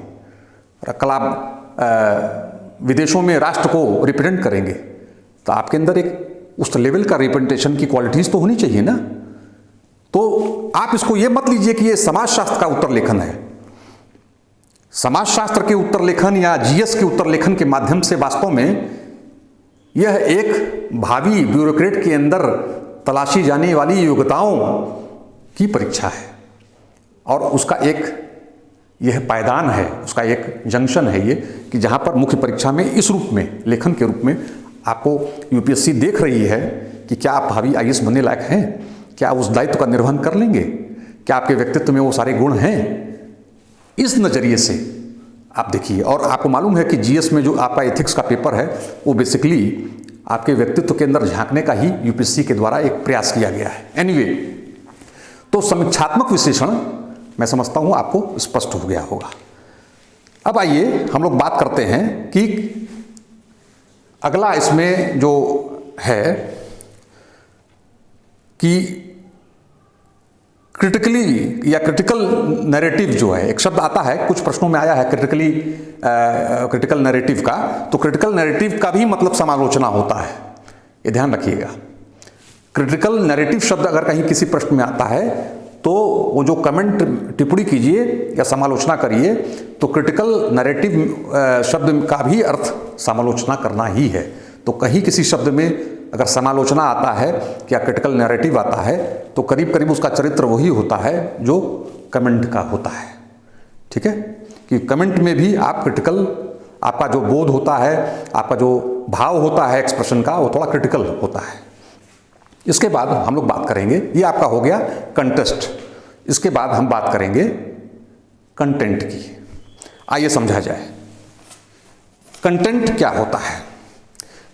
कल आप विदेशों में राष्ट्र को रिप्रेजेंट करेंगे, तो आपके अंदर एक उस लेवल का रिप्रेजेंटेशन की क्वालिटीज़ तो होनी चाहिए ना। तो आप इसको ये मत लीजिए कि ये समाजशास्त्र का उत्तर लेखन है। समाजशास्त्र के उत्तर लेखन या जीएस के उत्तर लेखन के माध्यम से वास्तव में यह एक भावी ब्यूरोक्रेट के अंदर तलाशी जाने वाली योग्यताओं की परीक्षा है, और उसका एक यह पायदान है, उसका एक जंक्शन है ये, कि जहाँ पर मुख्य परीक्षा में इस रूप में, लेखन के रूप में आपको यूपीएससी देख रही है कि क्या आप भावी आईएएस बनने लायक हैं, क्या उस दायित्व का निर्वहन कर लेंगे, क्या आपके व्यक्तित्व में वो सारे गुण हैं। इस नज़रिए से आप देखिए, और आपको मालूम है कि जीएस में जो आपका एथिक्स का पेपर है वो बेसिकली आपके व्यक्तित्व के अंदर झांकने का ही यूपीएससी के द्वारा एक प्रयास किया गया है। एनीवे, तो समीक्षात्मक विश्लेषण मैं समझता हूँ आपको स्पष्ट हो गया होगा। अब आइए हम लोग बात करते हैं कि अगला इसमें जो है कि क्रिटिकली या क्रिटिकल नैरेटिव जो है, एक शब्द आता है, कुछ प्रश्नों में आया है क्रिटिकल नैरेटिव का, तो क्रिटिकल नैरेटिव का भी मतलब समालोचना होता है, ये ध्यान रखिएगा। क्रिटिकल नैरेटिव शब्द अगर कहीं किसी प्रश्न में आता है तो वो जो कमेंट टिप्पणी कीजिए या समालोचना करिए, तो क्रिटिकल नैरेटिव शब्द का भी अर्थ समालोचना करना ही है। तो कहीं किसी शब्द में अगर समालोचना आता है या क्रिटिकल नैरेटिव आता है तो करीब करीब उसका चरित्र वही होता है जो कमेंट का होता है। ठीक है, कि कमेंट में भी आप क्रिटिकल, आपका जो बोध होता है, आपका जो भाव होता है एक्सप्रेशन का, वो थोड़ा क्रिटिकल होता है। इसके बाद हम लोग बात करेंगे, ये आपका हो गया कंटेस्ट। इसके बाद हम बात करेंगे कंटेंट की। आइए समझा जाए कंटेंट क्या होता है,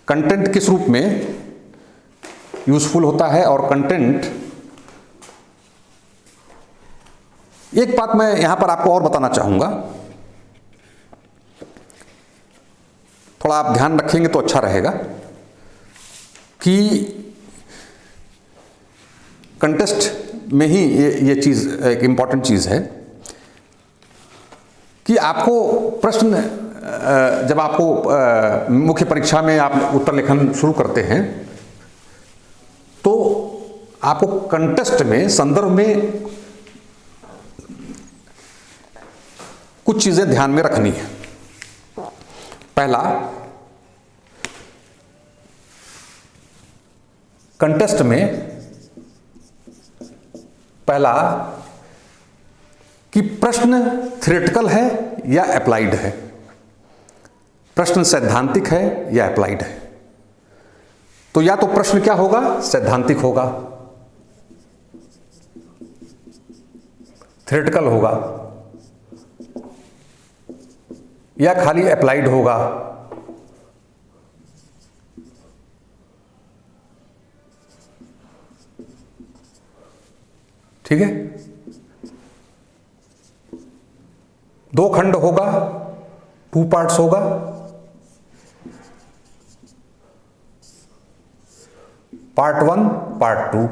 कंटेंट किस रूप में यूजफुल होता है, और कंटेंट, एक बात मैं यहां पर आपको और बताना चाहूंगा, थोड़ा आप ध्यान रखेंगे तो अच्छा रहेगा कि कंटेस्ट में ही ये चीज एक इंपॉर्टेंट चीज है कि आपको प्रश्न, जब आपको मुख्य परीक्षा में आप उत्तर लेखन शुरू करते हैं तो आपको कंटेस्ट में, संदर्भ में कुछ चीजें ध्यान में रखनी है। पहला, कंटेस्ट में पहला कि प्रश्न थ्योरेटिकल है या अप्लाइड है, प्रश्न सैद्धांतिक है या अप्लाइड है। तो या तो प्रश्न क्या होगा, सैद्धांतिक होगा, थ्योरेटिकल होगा, या खाली अप्लाइड होगा। ठीक है, दो खंड होगा, 2 पार्ट्स होगा, पार्ट 1 पार्ट 2,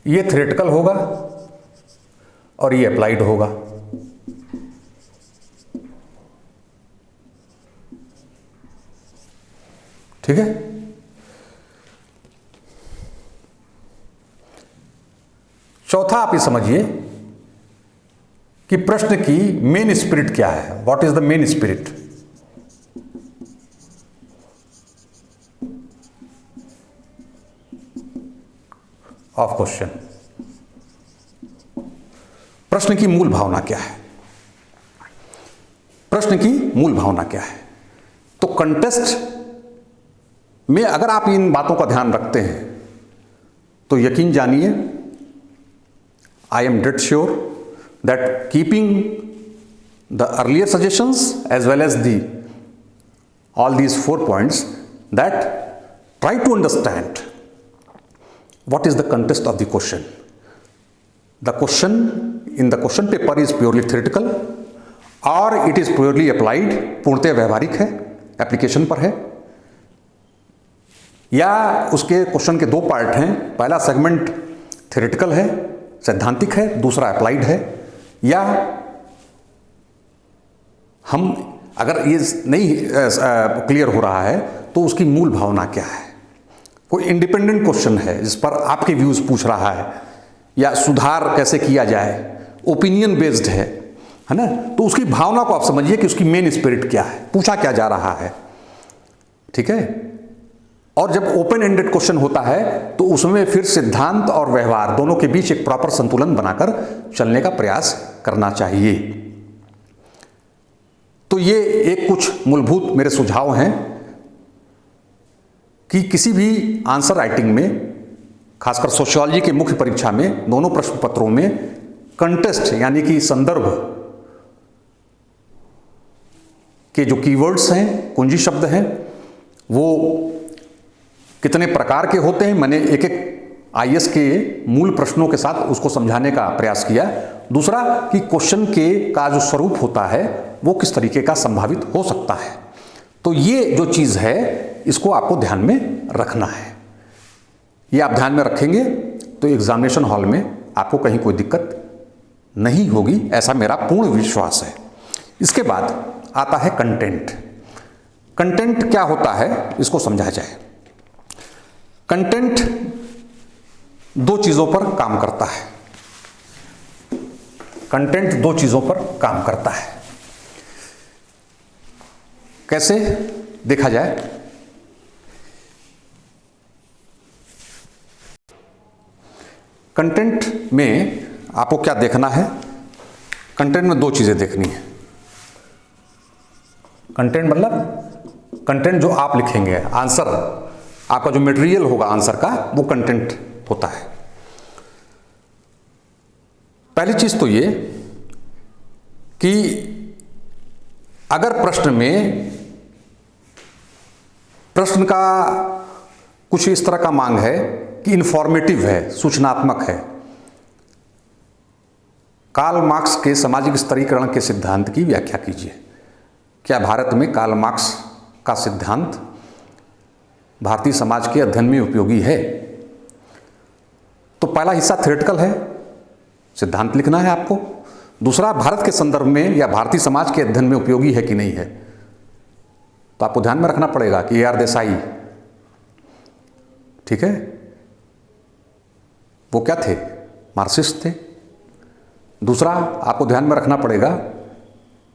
ये थ्योरेटिकल होगा और ये अप्लाइड होगा। ठीक है, चौथा आप ये समझिए कि प्रश्न की मेन स्पिरिट क्या है, what is the main spirit. Of question, प्रश्न की मूल भावना क्या है, प्रश्न की मूल भावना क्या है। तो कंटेस्ट में अगर आप इन बातों का ध्यान रखते हैं तो यकीन जानिए, I am dead sure that keeping the earlier suggestions as well as the all these 4 points, that try to understand what is the context of the question. The question in the question paper is purely theoretical or it is purely applied, पूर्णतः व्यवहारिक है, एप्लीकेशन पर है, या उसके क्वेश्चन के 2 पार्ट हैं, पहला सेगमेंट थ्योरेटिकल है, सैद्धांतिक है, दूसरा अप्लाइड है। या हम अगर ये नहीं क्लियर हो रहा है तो उसकी मूल भावना क्या है, कोई इंडिपेंडेंट क्वेश्चन है जिस पर आपके व्यूज पूछ रहा है, या सुधार कैसे किया जाए, ओपिनियन बेस्ड है ना, तो उसकी भावना को आप समझिए कि उसकी मेन स्पिरिट क्या है, पूछा क्या जा रहा है। ठीक है। और जब ओपन एंडेड क्वेश्चन होता है तो उसमें फिर सिद्धांत और व्यवहार दोनों के बीच एक प्रॉपर संतुलन बनाकर चलने का प्रयास करना चाहिए। तो ये एक कुछ मूलभूत मेरे सुझाव हैं कि किसी भी आंसर राइटिंग में, खासकर सोशियोलॉजी के मुख्य परीक्षा में, दोनों प्रश्न पत्रों में कंटेस्ट यानी कि संदर्भ के जो कीवर्ड्स हैं, कुंजी शब्द हैं, वो कितने प्रकार के होते हैं। मैंने एक एक आईएएस के मूल प्रश्नों के साथ उसको समझाने का प्रयास किया। दूसरा कि क्वेश्चन के का जो स्वरूप होता है वो किस तरीके का संभावित हो सकता है। तो ये जो चीज़ है इसको आपको ध्यान में रखना है। ये आप ध्यान में रखेंगे तो एग्जामिनेशन हॉल में आपको कहीं कोई दिक्कत नहीं होगी, ऐसा मेरा पूर्ण विश्वास है। इसके बाद आता है कंटेंट। कंटेंट क्या होता है इसको समझा जाए। कंटेंट 2 चीज़ों पर काम करता है। कंटेंट 2 चीज़ों पर काम करता है। कैसे देखा जाए? कंटेंट में आपको क्या देखना है? कंटेंट में 2 चीज़ें देखनी है। कंटेंट मतलब कंटेंट जो आप लिखेंगे, आंसर आपका जो मटेरियल होगा आंसर का, वो कंटेंट होता है। पहली चीज तो ये कि अगर प्रश्न का कुछ इस तरह का मांग है कि इंफॉर्मेटिव है, सूचनात्मक है, कार्ल मार्क्स के सामाजिक स्तरीकरण के सिद्धांत की व्याख्या कीजिए। क्या भारत में कार्ल मार्क्स का सिद्धांत भारतीय समाज के अध्ययन में उपयोगी है? तो पहला हिस्सा थ्योरेटिकल है, सिद्धांत लिखना है आपको। दूसरा भारत के संदर्भ में या भारतीय समाज के अध्ययन में उपयोगी है कि नहीं है। तो आपको ध्यान में रखना पड़ेगा कि AR देसाई, ठीक है, वो क्या थे? मार्क्सिस्ट थे। दूसरा आपको ध्यान में रखना पड़ेगा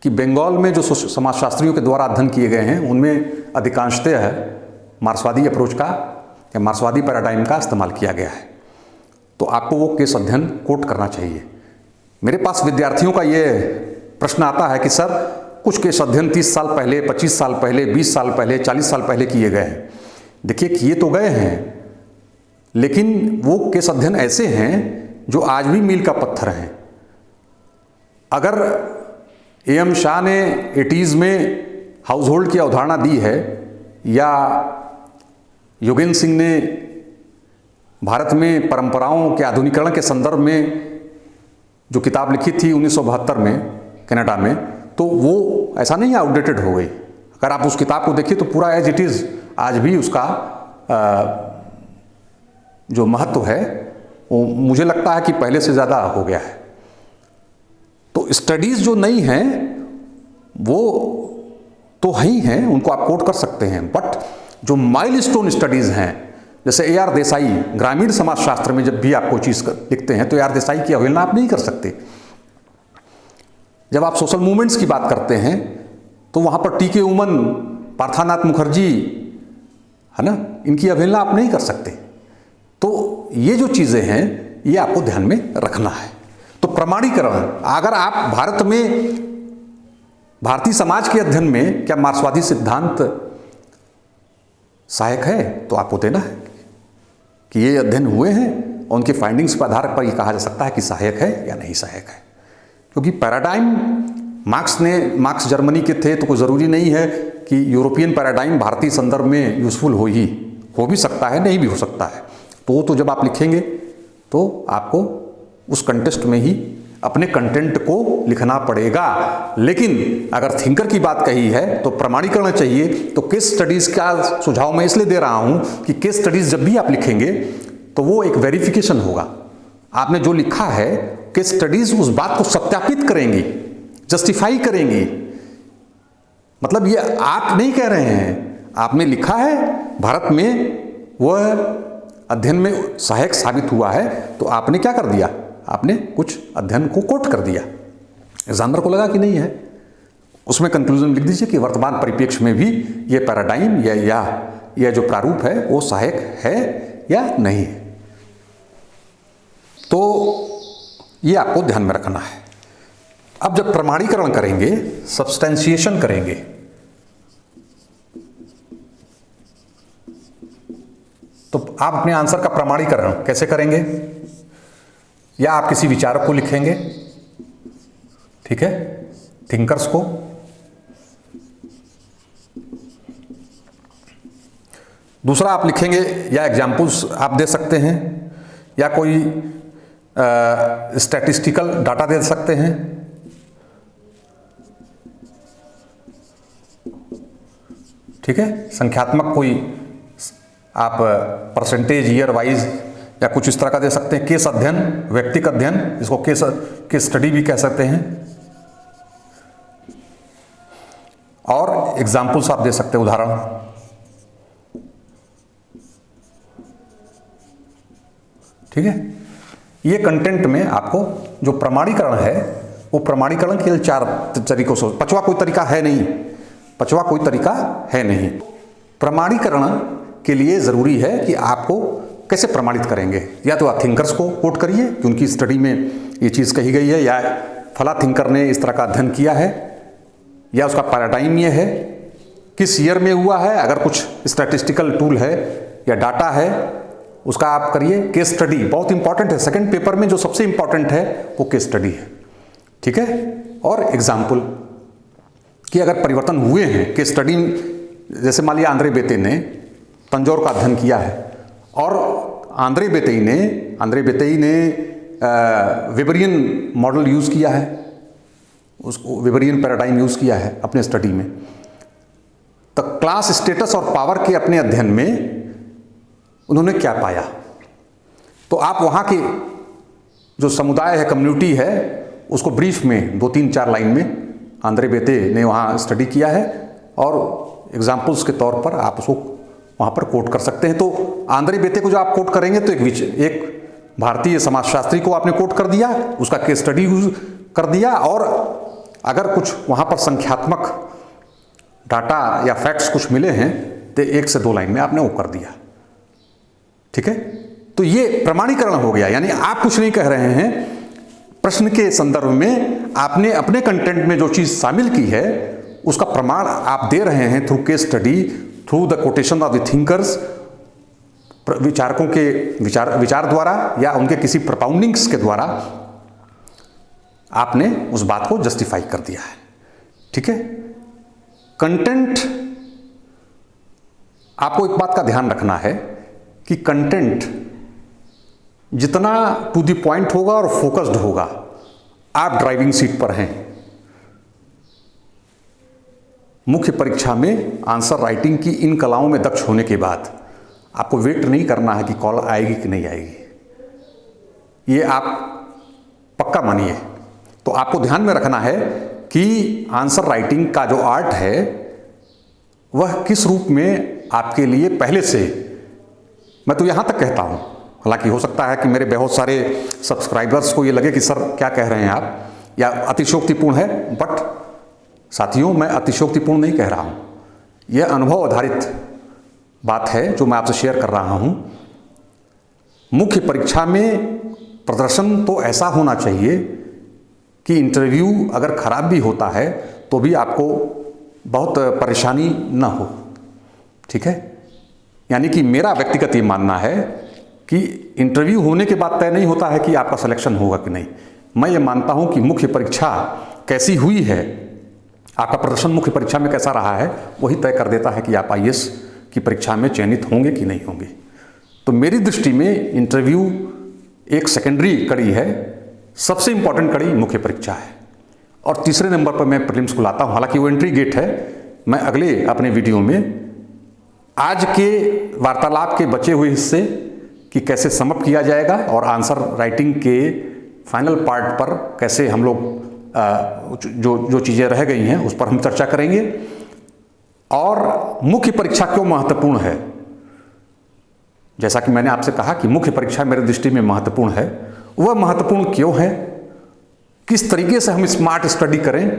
कि बंगाल में जो समाजशास्त्रियों के द्वारा अध्ययन किए गए हैं उनमें अधिकांशतः मार्क्सवादी अप्रोच का या मार्क्सवादी पैराडाइम का इस्तेमाल किया गया है। तो आपको वो केस अध्ययन कोट करना चाहिए। मेरे पास विद्यार्थियों का ये प्रश्न आता है कि सर कुछ केस अध्ययन 30 साल पहले, 25 साल पहले, 20 साल पहले, 40 साल पहले किए गए हैं। देखिए किए तो गए हैं, लेकिन वो केस अध्ययन ऐसे हैं जो आज भी मील का पत्थर हैं। अगर AM शाह ने 80s में हाउस होल्ड की अवधारणा दी है, या योगेंद्र सिंह ने भारत में परंपराओं के आधुनिकीकरण के संदर्भ में जो किताब लिखी थी 1972 में कनाडा में, तो वो ऐसा नहीं आउटडेटेड हो गई। अगर आप उस किताब को देखिए तो पूरा एज इट इज़ आज भी उसका जो महत्व है वो मुझे लगता है कि पहले से ज़्यादा हो गया है। तो स्टडीज़ जो नई हैं वो तो ही हैं, उनको आप कोट कर सकते हैं, बट जो माइलस्टोन स्टडीज़ हैं, जैसे A.R. देसाई ग्रामीण समाजशास्त्र में जब भी आप कोई चीज़ लिखते हैं तो A.R. देसाई की अवहेलना आप नहीं कर सकते। जब आप सोशल मूवमेंट्स की बात करते हैं तो वहाँ पर टी.के. उमन, पार्थानाथ मुखर्जी, है ना, इनकी अवहेलना आप नहीं कर सकते। तो ये जो चीज़ें हैं ये आपको ध्यान में रखना है। तो प्रमाणीकरण, अगर आप भारत में भारतीय समाज के अध्ययन में क्या मार्क्सवादी सिद्धांत सहायक है तो आपको देना है कि ये अध्ययन हुए हैं और उनके फाइंडिंग्स के आधार पर ये कहा जा सकता है कि सहायक है या नहीं सहायक है। क्योंकि पैराडाइम मार्क्स जर्मनी के थे तो कोई ज़रूरी नहीं है कि यूरोपियन पैराडाइम भारतीय संदर्भ में यूज़फुल हो भी सकता है, नहीं भी हो सकता है। तो जब आप लिखेंगे तो आपको उस कंटेस्ट में ही अपने कंटेंट को लिखना पड़ेगा। लेकिन अगर थिंकर की बात कही है तो प्रमाणीकरण चाहिए। तो केस स्टडीज़ का सुझाव मैं इसलिए दे रहा हूँ कि केस स्टडीज़ जब भी आप लिखेंगे तो वो एक वेरिफिकेशन होगा। आपने जो लिखा है केस स्टडीज़ उस बात को सत्यापित करेंगी, जस्टिफाई करेंगी। मतलब ये आप नहीं कह रहे हैं, आपने लिखा है भारत में वह अध्ययन में सहायक साबित हुआ है तो आपने क्या कर दिया, आपने कुछ अध्ययन को कोट कर दिया। एग्जामिनर को लगा कि नहीं है, उसमें कंक्लूजन लिख दीजिए कि वर्तमान परिप्रेक्ष्य में भी ये पैराडाइम या जो प्रारूप है वो सहायक है या नहीं है। तो ये आपको ध्यान में रखना है। अब जब प्रमाणीकरण करेंगे, सब्सटेंशिएशन करेंगे, तो आप अपने आंसर का प्रमाणीकरण कैसे करेंगे? या आप किसी विचारक को लिखेंगे, ठीक है, थिंकर्स को, दूसरा आप लिखेंगे या एग्जाम्पल्स आप दे सकते हैं या कोई स्टैटिस्टिकल डाटा दे सकते हैं, ठीक है, संख्यात्मक कोई आप परसेंटेज ईयर वाइज या कुछ इस तरह का दे सकते हैं। केस अध्ययन, व्यक्तिगत अध्ययन, इसको केस स्टडी भी कह सकते हैं। और एग्जाम्पल्स आप दे सकते हैं, उदाहरण। ठीक है, ये कंटेंट में आपको जो प्रमाणीकरण है वो प्रमाणीकरण केवल 4 तरीकों से, पांचवा कोई तरीका है नहीं, पांचवा कोई तरीका है नहीं। प्रमाणीकरण के लिए ज़रूरी है कि आपको कैसे प्रमाणित करेंगे। या तो आप थिंकर्स को कोट करिए कि उनकी स्टडी में ये चीज़ कही गई है, या फला थिंकर ने इस तरह का अध्ययन किया है, या उसका पैराडाइम ये है, किस ईयर में हुआ है, अगर कुछ स्टैटिस्टिकल टूल है या डाटा है उसका आप करिए। केस स्टडी बहुत इंपॉर्टेंट है, सेकंड पेपर में जो सबसे इंपॉर्टेंट है वो केस स्टडी है, ठीक है। और एग्जाम्पल कि अगर परिवर्तन हुए हैं केस स्टडी, जैसे मान लिया आंद्रे बेते ने तंजौर का अध्ययन किया है और आंद्रे बेतेई ने वेबरियन मॉडल यूज़ किया है, उसको वेबरियन पैराडाइम यूज़ किया है अपने स्टडी में, तो क्लास स्टेटस और पावर के अपने अध्ययन में उन्होंने क्या पाया। तो आप वहाँ के जो समुदाय है, कम्युनिटी है, उसको ब्रीफ में 2-3-4 लाइन में आंद्रे बेते ने वहाँ स्टडी किया है और एग्जाम्पल्स के तौर पर आप उसको वहाँ पर कोट कर सकते हैं। तो आंद्रे बेते को जो आप कोट करेंगे तो एक भारतीय समाजशास्त्री को आपने कोट कर दिया, उसका केस स्टडी यूज कर दिया, और अगर कुछ वहाँ पर संख्यात्मक डाटा या फैक्ट्स कुछ मिले हैं तो 1 से 2 लाइन में आपने वो कर दिया, ठीक है। तो ये प्रमाणीकरण हो गया, यानी आप कुछ नहीं कह रहे हैं, प्रश्न के संदर्भ में आपने अपने कंटेंट में जो चीज़ शामिल की है उसका प्रमाण आप दे रहे हैं through case study, through the quotation of the thinkers, विचारकों के विचार द्वारा या उनके किसी प्रपाउंडिंग्स के द्वारा आपने उस बात को जस्टिफाई कर दिया है, ठीक है। कंटेंट, आपको एक बात का ध्यान रखना है कि कंटेंट जितना टू द पॉइंट होगा और फोकस्ड होगा, आप ड्राइविंग सीट पर हैं। मुख्य परीक्षा में आंसर राइटिंग की इन कलाओं में दक्ष होने के बाद आपको वेट नहीं करना है कि कॉल आएगी कि नहीं आएगी, ये आप पक्का मानिए। तो आपको ध्यान में रखना है कि आंसर राइटिंग का जो आर्ट है वह किस रूप में आपके लिए पहले से मैं तो यहाँ तक कहता हूँ, हालांकि हो सकता है कि मेरे बहुत सारे सब्सक्राइबर्स को ये लगे कि सर क्या कह रहे हैं आप, या अतिशयोक्तिपूर्ण है, बट साथियों मैं अतिशयोक्तिपूर्ण नहीं कह रहा हूँ। यह अनुभव आधारित बात है जो मैं आपसे शेयर कर रहा हूँ। मुख्य परीक्षा में प्रदर्शन तो ऐसा होना चाहिए कि इंटरव्यू अगर खराब भी होता है तो भी आपको बहुत परेशानी न हो, ठीक है। यानी कि मेरा व्यक्तिगत ये मानना है कि इंटरव्यू होने के बाद तय नहीं होता है कि आपका सिलेक्शन होगा कि नहीं। मैं ये मानता हूँ कि मुख्य परीक्षा कैसी हुई है, आपका प्रदर्शन मुख्य परीक्षा में कैसा रहा है, वही तय कर देता है कि आप IAS की परीक्षा में चयनित होंगे कि नहीं होंगे। तो मेरी दृष्टि में इंटरव्यू एक सेकेंडरी कड़ी है, सबसे इंपॉर्टेंट कड़ी मुख्य परीक्षा है। और तीसरे नंबर पर मैं प्रीलिम्स को लाता हूँ, हालांकि वो एंट्री गेट है। मैं अगले अपने वीडियो में आज के वार्तालाप के बचे हुए हिस्से कि कैसे समअप किया जाएगा और आंसर राइटिंग के फाइनल पार्ट पर कैसे हम लोग जो चीज़ें रह गई हैं उस पर हम चर्चा करेंगे। और मुख्य परीक्षा क्यों महत्वपूर्ण है, जैसा कि मैंने आपसे कहा कि मुख्य परीक्षा मेरी दृष्टि में महत्वपूर्ण है। वह महत्वपूर्ण क्यों है, किस तरीके से हम स्मार्ट स्टडी करें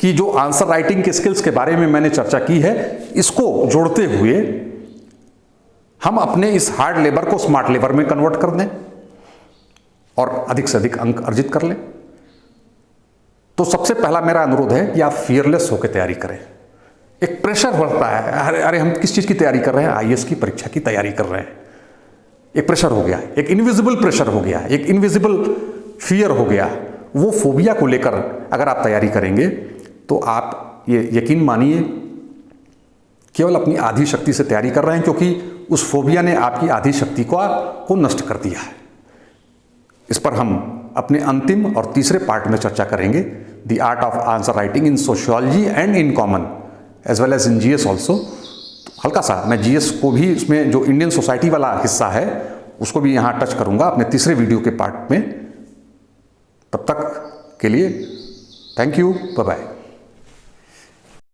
कि जो आंसर राइटिंग के स्किल्स के बारे में मैंने चर्चा की है, इसको जोड़ते हुए हम अपने इस हार्ड लेबर को स्मार्ट लेबर में कन्वर्ट कर दें और अधिक से अधिक अंक अर्जित कर लें। तो सबसे पहला मेरा अनुरोध है कि आप फियरलेस होकर तैयारी करें। एक प्रेशर बढ़ता है, अरे हम किस चीज़ की तैयारी कर रहे हैं, IAS की परीक्षा की तैयारी कर रहे हैं। एक प्रेशर हो गया, एक इनविजिबल प्रेशर हो गया, एक इनविजिबल फियर हो गया। वो फोबिया को लेकर अगर आप तैयारी करेंगे तो आप ये यकीन मानिए केवल अपनी आधी शक्ति से तैयारी कर रहे हैं, क्योंकि उस फोबिया ने आपकी आधी शक्ति को नष्ट कर दिया है। इस पर हम अपने अंतिम और तीसरे पार्ट में चर्चा करेंगे, the art of answer writing in sociology and in common as well as in GS also. हल्का सा मैं GS को भी, इसमें जो इंडियन सोसाइटी वाला हिस्सा है उसको भी यहाँ टच करूँगा अपने तीसरे वीडियो के पार्ट में। तब तक के लिए थैंक यू, बाय बाय।